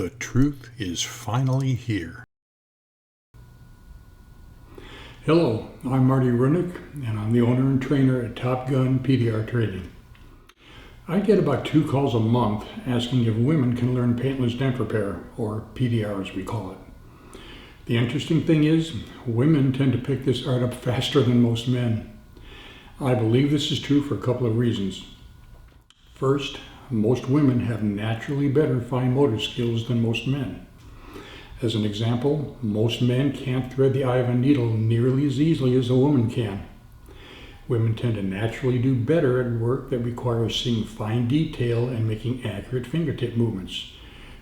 The truth is finally here. Hello, I'm Marty Runick, and I'm the owner and trainer at Top Gun PDR Training. I get about 2 calls a month asking if women can learn paintless dent repair, or PDR as we call it. The interesting thing is, women tend to pick this art up faster than most men. I believe this is true for a couple of reasons. First, most women have naturally better fine motor skills than most men. As an example, most men can't thread the eye of a needle nearly as easily as a woman can. Women tend to naturally do better at work that requires seeing fine detail and making accurate fingertip movements,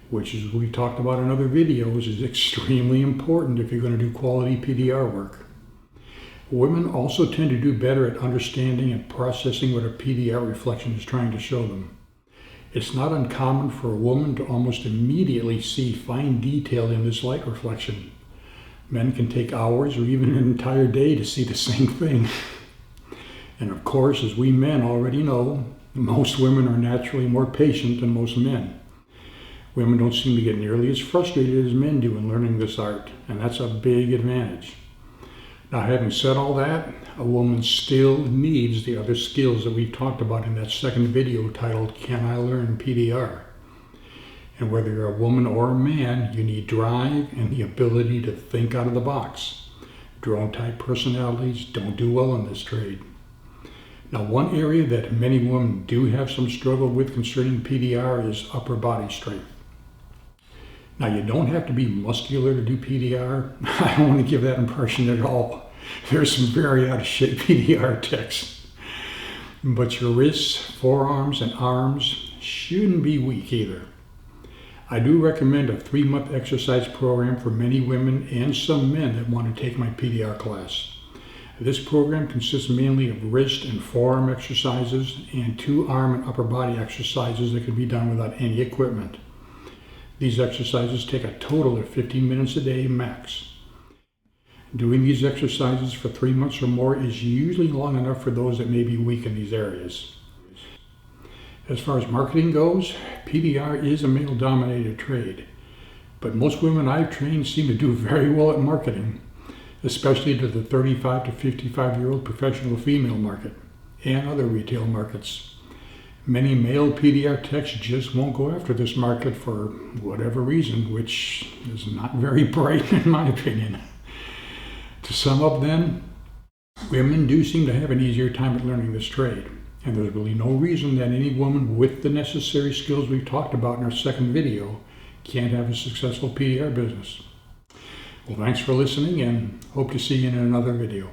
which, as we talked about in other videos, is extremely important if you're going to do quality PDR work. Women also tend to do better at understanding and processing what a PDR reflection is trying to show them. It's not uncommon for a woman to almost immediately see fine detail in this light reflection. Men can take hours or even an entire day to see the same thing. And of course, as we men already know, most women are naturally more patient than most men. Women don't seem to get nearly as frustrated as men do in learning this art, and that's a big advantage. Now, having said all that, a woman still needs the other skills that we talked about in that second video titled, Can I Learn PDR? And whether you're a woman or a man, you need drive and the ability to think out of the box. Drone-type personalities don't do well in this trade. Now, one area that many women do have some struggle with concerning PDR is upper body strength. Now, you don't have to be muscular to do PDR. I don't want to give that impression at all. There's some very out of shape PDR techs. But your wrists, forearms, and arms shouldn't be weak either. I do recommend a 3-month exercise program for many women and some men that want to take my PDR class. This program consists mainly of wrist and forearm exercises and 2 arm and upper body exercises that can be done without any equipment. These exercises take a total of 15 minutes a day max. Doing these exercises for 3 months or more is usually long enough for those that may be weak in these areas. As far as marketing goes, PDR is a male-dominated trade, but most women I've trained seem to do very well at marketing, especially to the 35 to 55-year-old professional female market and other retail markets. Many male PDR techs just won't go after this market for whatever reason, which is not very bright in my opinion. To sum up then, women do seem to have an easier time at learning this trade, and there's really no reason that any woman with the necessary skills we've talked about in our second video can't have a successful PDR business. Well, thanks for listening, and hope to see you in another video.